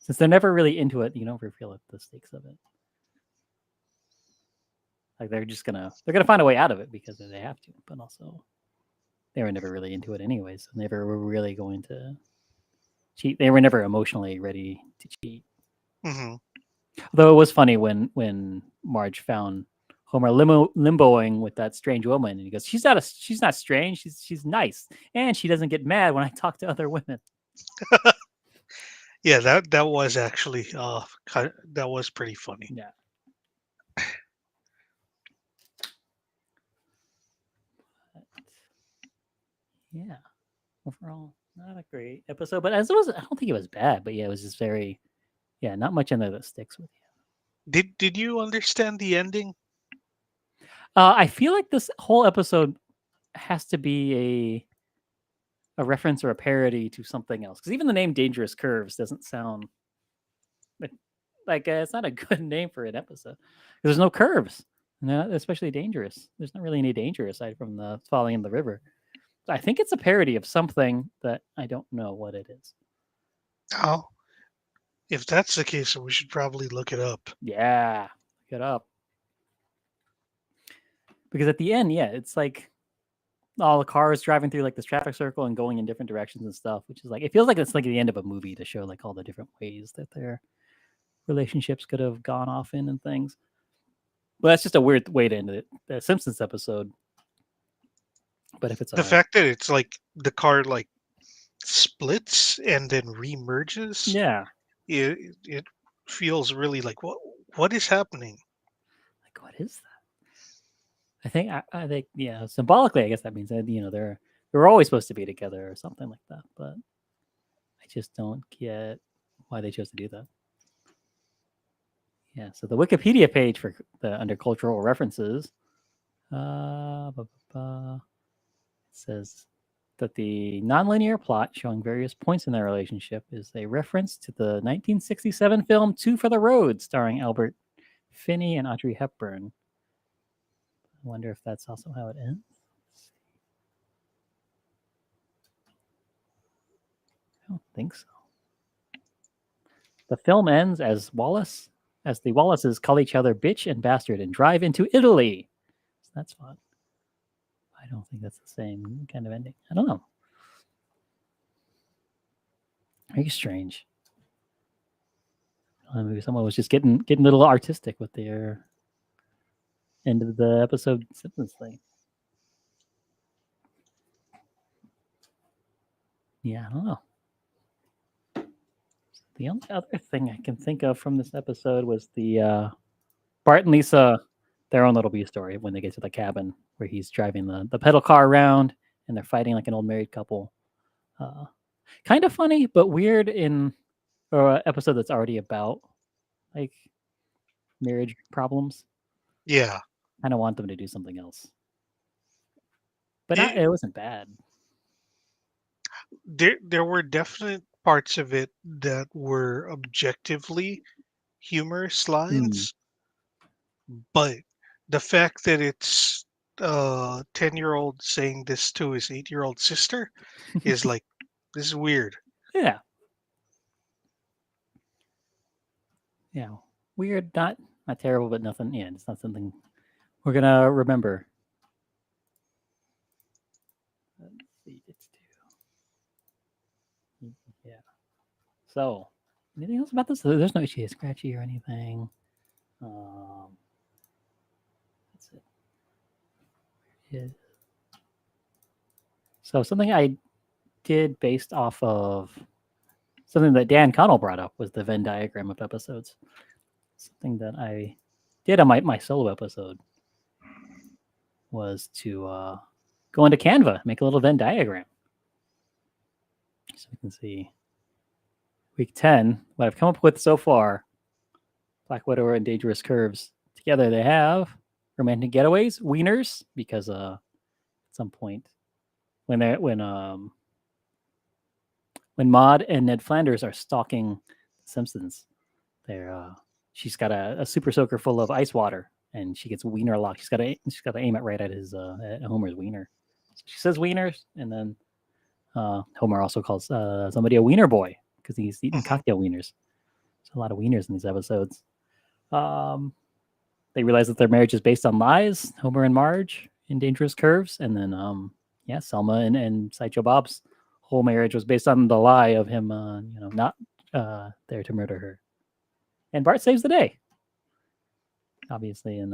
since they're never really into it, you don't ever feel like the stakes of it. Like they're gonna find a way out of it because they have to, but also they were never really into it anyways. So never were really going to cheat. They were never emotionally ready to cheat. Hmm. Though it was funny when Marge found Homer limboing with that strange woman, and he goes, she's not strange. She's nice, and she doesn't get mad when I talk to other women." Yeah, that was actually that was pretty funny. Yeah. But, yeah. Overall, not a great episode, but as it was, I don't think it was bad. But yeah, it was just very, not much in there that sticks with you. Did you understand the ending? I feel like this whole episode has to be a reference or a parody to something else, because even the name Dangerous Curves doesn't sound like it's not a good name for an episode. There's no curves, especially dangerous. There's not really any danger aside from the falling in the river. I think it's a parody of something that I don't know what it is. Oh, if that's the case, we should probably look it up. Yeah, look it up. Because at the end, it's like all the cars driving through like this traffic circle and going in different directions and stuff, which is like, it feels like it's like the end of a movie to show like all the different ways that their relationships could have gone off in and things. But that's just a weird way to end it. The Simpsons episode. But if it's The fact that it's like the car like splits and then remerges, yeah, it feels really like, what is happening? like what is that? I think symbolically, I guess that means that they're always supposed to be together or something like that. But I just don't get why they chose to do that. Yeah, so the Wikipedia page for under cultural references, it says that the nonlinear plot showing various points in their relationship is a reference to the 1967 film Two for the Road, starring Albert Finney and Audrey Hepburn. I wonder if that's also how it ends. I don't think so. The film ends as the Wallaces call each other bitch and bastard and drive into Italy. So that's fun. I don't think that's the same kind of ending. I don't know. Very strange. Maybe someone was just getting a little artistic with their end of the episode sentence thing. Yeah, I don't know. The only other thing I can think of from this episode was the Bart and Lisa, their own little B story when they get to the cabin where he's driving the pedal car around and they're fighting like an old married couple. Kind of funny, but weird in an episode that's already about like marriage problems. Yeah. Kind of want them to do something else, but It, it wasn't bad. there were definite parts of it that were objectively humorous lines, but the fact that it's 10-year-old saying this to his 8-year-old sister is like, this is weird. Yeah. Yeah. Weird, not terrible, but nothing. Yeah, it's not something we're gonna remember. Let's see, it's two. Yeah. So, anything else about this? There's no issue scratchy or anything. That's it. Yeah. So something I did based off of something that Dan Connell brought up was the Venn diagram of episodes. Something that I did on my solo episode was to go into Canva, make a little Venn diagram. So we can see week 10, what I've come up with so far, Black Widower and Dangerous Curves. Together they have romantic getaways, wieners, because at some point when Maude and Ned Flanders are stalking the Simpsons, she's got a super soaker full of ice water, and she gets wiener locked. She's got to aim it right at his at Homer's wiener. So she says wieners, and then Homer also calls somebody a wiener boy because he's eating cocktail wieners. There's a lot of wieners in these episodes. They realize that their marriage is based on lies. Homer and Marge in Dangerous Curves, and then Selma and Sideshow Bob's whole marriage was based on the lie of him, not there to murder her. And Bart saves the day. Obviously, in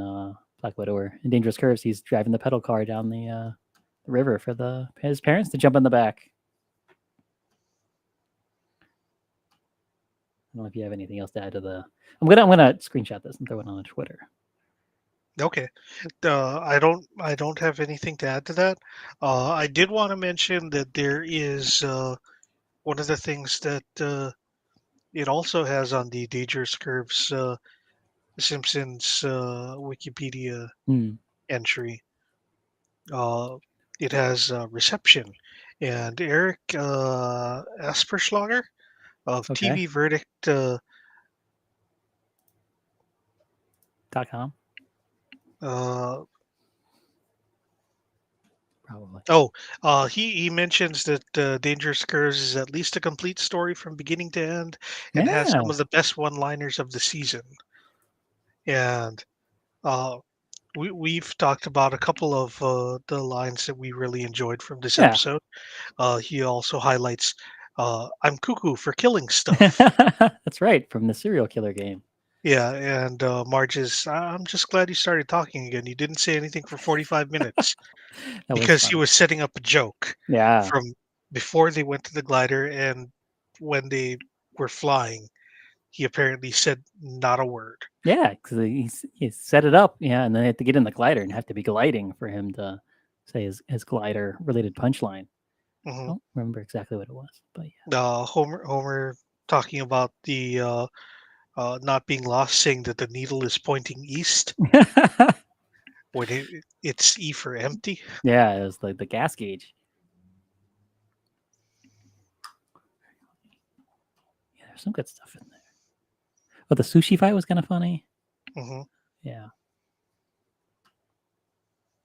Black Widower in Dangerous Curves, he's driving the pedal car down the river for his parents to jump in the back. I don't know if you have anything else to add to the. I'm gonna screenshot this and throw it on Twitter. Okay. I don't have anything to add to that. I did want to mention that there is one of the things that it also has on the Dangerous Curves Simpsons Wikipedia entry. It has reception, and Eric Asperschlager of Okay. TV Verdict .com. Probably. He mentions that Dangerous Curves is at least a complete story from beginning to end and has Yeah. some of the best one-liners of the season. And we've talked about a couple of the lines that we really enjoyed from this Yeah. episode. He also highlights, "I'm cuckoo for killing stuff." That's right, from the serial killer game. Yeah, and Marge is, "I'm just glad you started talking again. You didn't say anything for 45 minutes." That was Because he funny. was setting up a joke Yeah. from before they went to the glider and when they were flying. He apparently said not a word. Yeah, because he set it up, and then they had to get in the glider and have to be gliding for him to say his glider related punchline. I Hmm. don't remember exactly what it was, but yeah. Homer talking about the not being lost, saying that the needle is pointing east when it's E for empty. Yeah, it was like the gas gauge. Yeah, there's some good stuff in there. But the sushi fight was kind of funny. Hmm. Yeah.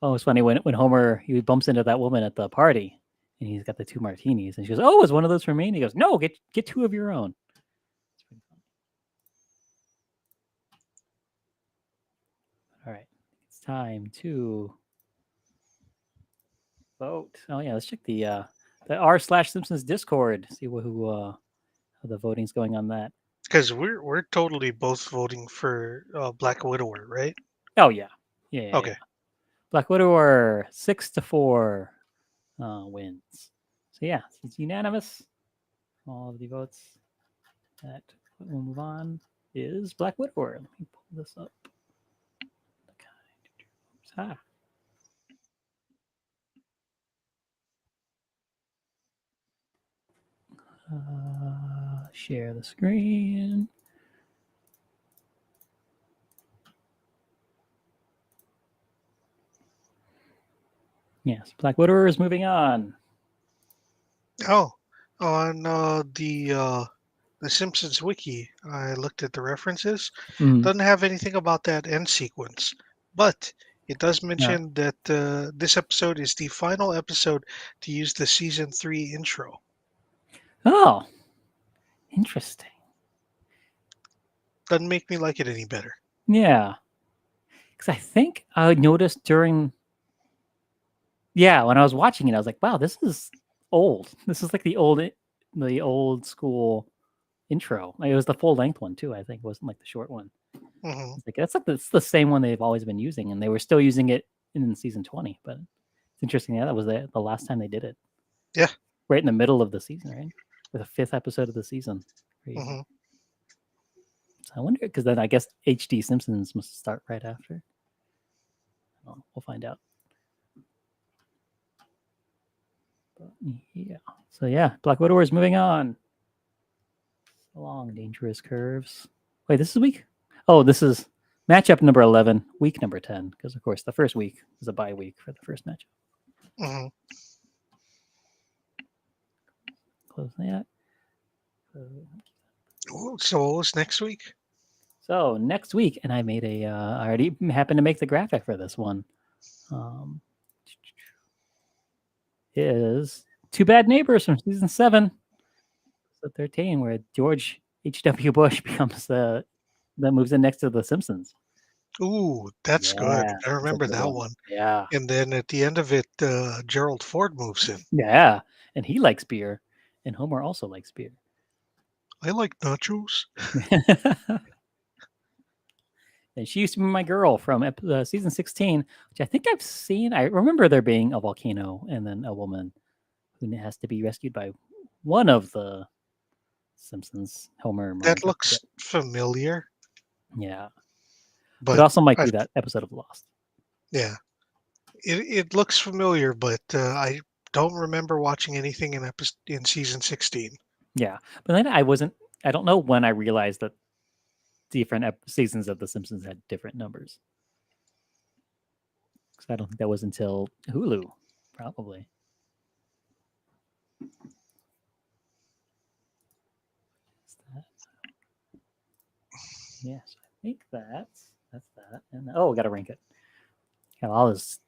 Oh, it's funny when Homer he bumps into that woman at the party, and he's got the 2 martinis, and she goes, "Oh, is one of those for me?" And he goes, "No, get 2 of your own." It's pretty funny. All right, it's time to vote. Oh yeah, let's check the r/Simpsons Discord. See how the voting's going on that. Because we're totally both voting for Black Widower, right? Oh yeah, yeah. Okay. Black Widower 6-4 wins. So yeah, it's unanimous. All of the votes that we'll move on is Black Widower. Let me pull this up. Ah. Share the screen. Yes, Black Widower is moving on. Oh, on the Simpsons wiki, I looked at the references. Doesn't have anything about that end sequence, but it does Yeah. mention that this episode is the final episode to use the season 3 intro. Oh, interesting. Doesn't make me like it any better. Yeah, because I think I noticed during when I was watching it, I was like, "Wow, this is old. This is like the old school intro. Like, it was the full length one too. I think it wasn't like the short one. Hmm. It's like it's the same one they've always been using, and they were still using it in season 20. But it's interesting. Yeah, that was the last time they did it. Yeah. Right in the middle of the season, right? For the 5th episode of the season. Crazy. Hmm. So I wonder because then I guess HD Simpsons must start right after. Oh, we'll find out. But yeah. So yeah, Black Widower is moving on. Along dangerous curves. Wait, this is week? Oh, this is matchup number 11, week number 10. Because of course the first week is a bye week for the first matchup. Hmm. Close that. So what was next week? So next week, and I made I already happened to make the graphic for this one. Is Two Bad Neighbors from season 7, episode 13, where George H.W. Bush becomes that moves in next to the Simpsons. Ooh, that's good. Yeah, I that's a remember good that one. one. Yeah, And then at the end of it, Gerald Ford moves in. yeah, and he likes beer, and Homer also likes beer. I like nachos. And she used to be my girl from season 16, which I think I've seen. I remember there being a volcano and then a woman who has to be rescued by one of the Simpsons, Homer, That Marge. I forget. looks familiar, Yeah, but but also might I be that episode of Lost. yeah, it looks familiar, but I don't remember watching anything in season 16. Yeah, but then I don't know when I realized that different seasons of The Simpsons had different numbers. Because I don't think that was until Hulu, probably. Yes, I think that's that. And we got to rank it. Got all this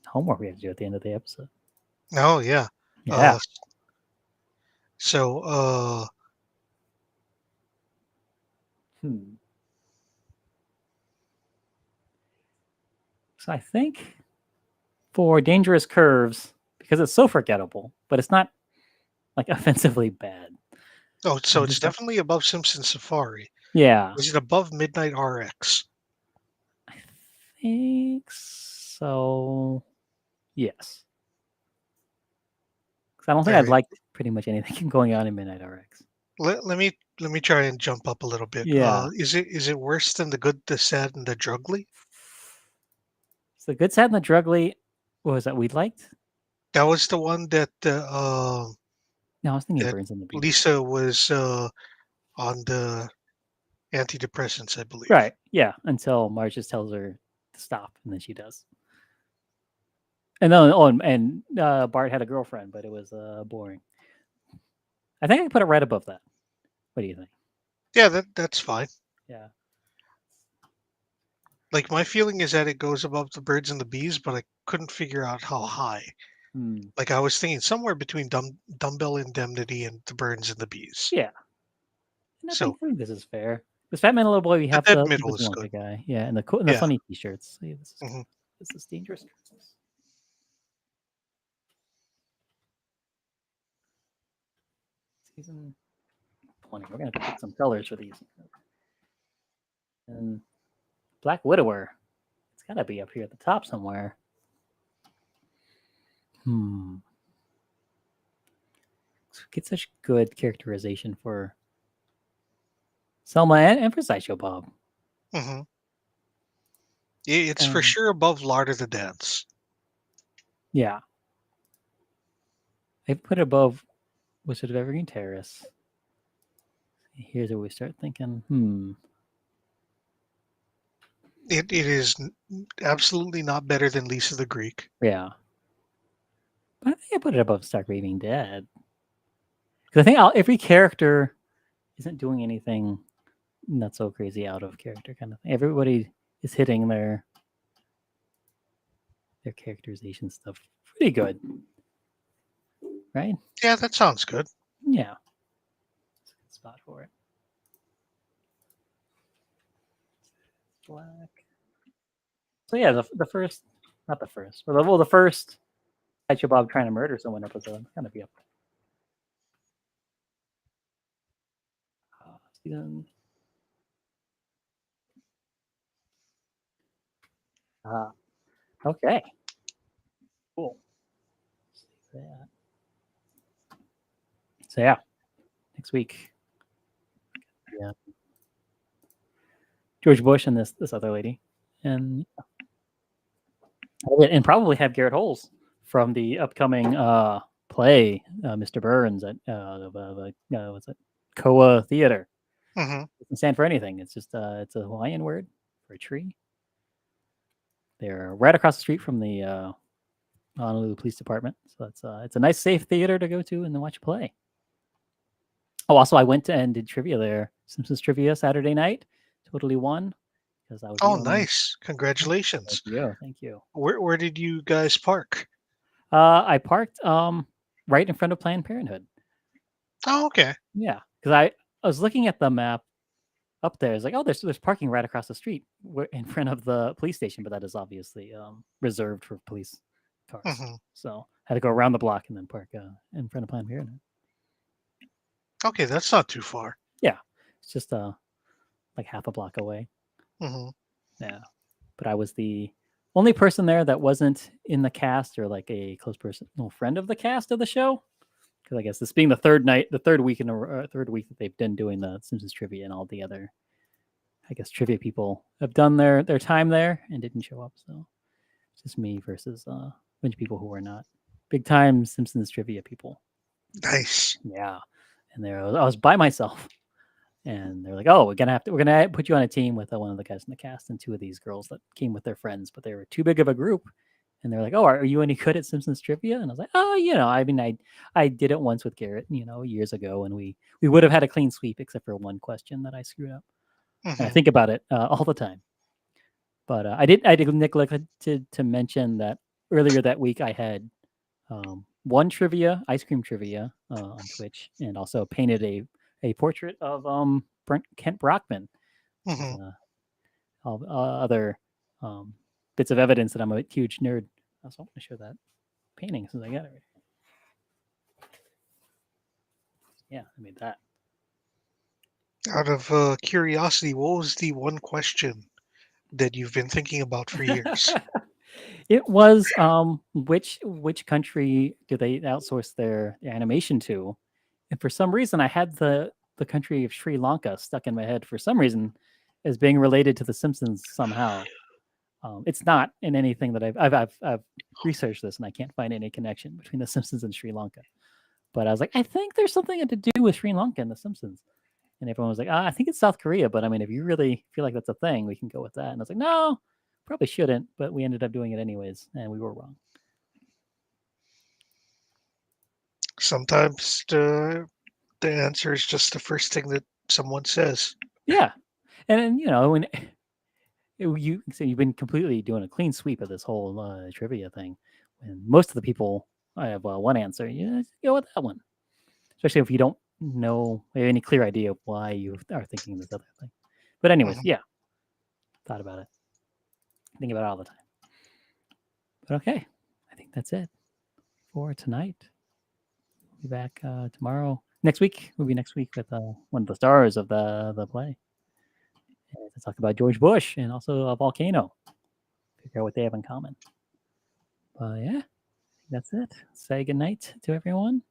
homework we have to do at the end of the episode. Oh yeah. Yeah. So So I think for Dangerous Curves, because it's so forgettable, but it's not like offensively bad. so it's definitely above Simpson Safari. Yeah. Is it above Midnight RX? I think so. Yes. Because I don't think All I'd right. like pretty much anything going on in Midnight RX. Let me try and jump up a little bit. Yeah. Is it worse than the Good, the Sad, and the Drugly? So Good, Sad, and the Drugly, what was that we liked? That was the one that No, I was thinking that Burns and the Bees. Lisa was on the antidepressants, I believe. Right. Yeah. Until Marge just tells her to stop, and then she does. And then, Bart had a girlfriend, but it was boring. I think I put it right above that. What do you think? Yeah, that's fine. Yeah. Like my feeling is that it goes above the birds and the bees, but I couldn't figure out how high. Hmm. Like I was thinking somewhere between Dumbbell Indemnity and the Burns and the Bees. Yeah, and So I think this is fair. This Fat Man and Little Boy, we the have dead the middle is Wonka good. guy, yeah, and the Yeah. funny T-shirts. Yeah, Hmm. this is dangerous. Season 20. We're gonna have to pick some colors for these. And Black Widower. It's gotta be up here at the top somewhere. Hmm. Get such good characterization for Selma and for Sideshow Bob. Hmm. It's for Um, sure above Lard of the Dance. yeah, I put it above Wizard of Evergreen Terrace. Here's where we start thinking. It is absolutely not better than Lisa the Greek. Yeah, but I think I put it above Stark Raving Dead because I think every character isn't doing anything not so crazy out of character kind of thing. Everybody is hitting their characterization stuff pretty good, right? Yeah, that sounds good. Yeah, it's a good spot for it. Black. So yeah, the first, not the first, well the first Sideshow Bob trying to murder someone episode kind of be up. Season. Uh, okay, cool. Save that. So yeah, next week. Yeah, George Bush and this other lady, and probably have Garrett Holes from the upcoming play, Mr. Burns at what's it, Koa Theater. Hmm. It doesn't stand for anything. It's just it's a Hawaiian word for a tree. They're right across the street from the Honolulu Police Department, so it's a nice, safe theater to go to and then watch a play. Oh, also, I went to and did trivia there, Simpsons trivia Saturday night. Totally won because I was the Oh, only. nice! Thank Congratulations. you, thank you. Where did you guys park? I parked right in front of Planned Parenthood. Oh, okay. Yeah, because I was looking at the map up there. It's like, oh, there's parking right across the street in front of the police station, but that is obviously reserved for police cars. Hmm. So I had to go around the block and then park in front of Planned Parenthood. Okay, that's not too far. Yeah, it's just like half a block away. Hmm. Yeah, but I was the only person there that wasn't in the cast or like a close personal friend of the cast of the show. Because I guess this being the third night, the third week third week that they've been doing the Simpsons trivia, and all the other, I guess, trivia people have done their time there and didn't show up. So it's just me versus a bunch of people who are not big time Simpsons trivia people. Nice. Yeah, and there I was by myself, and they're like, "Oh, we're gonna put you on a team with one of the guys in the cast and two of these girls that came with their friends, but they were too big of a group." And they're like, "Oh, are you any good at Simpsons trivia?" And I was like, "Oh, I mean, I did it once with Garrett, years ago, and we would have had a clean sweep except for one question that I screwed up, and I Hmm. think about it all the time." But I did neglect to mention that earlier that week I had one ice cream trivia on Twitch, and also painted a portrait of Kent Brockman. Hmm. All other um, bits of evidence that I'm a huge nerd. Also, I want to show that painting since I got it. Yeah, I made that. Out of curiosity, what was the one question that you've been thinking about for years? It was which country do they outsource their animation to? And for some reason, I had the country of Sri Lanka stuck in my head for some reason as being related to The Simpsons somehow. It's not in anything that I've researched this, and I can't find any connection between The Simpsons and Sri Lanka. But I was like, I think there's something to do with Sri Lanka and The Simpsons. And everyone was like, I think it's South Korea, but I mean, if you really feel like that's a thing, we can go with that. And I was like, no, probably shouldn't, but we ended up doing it anyways, and we were wrong. Sometimes the answer is just the first thing that someone says. Yeah, and when So you've been completely doing a clean sweep of this whole trivia thing. And most of the people, I have one answer. Yeah, go with that one. Especially if you don't know any clear idea of why you are thinking this other thing. But anyways, Mhm. yeah, thought about it. Think about it all the time. But okay, I think that's it for tonight. We'll be back tomorrow. Next week, we'll be next week with one of the stars of the play. And to talk about George Bush and also a volcano. Figure out what they have in common. But yeah, that's it. Say goodnight to everyone.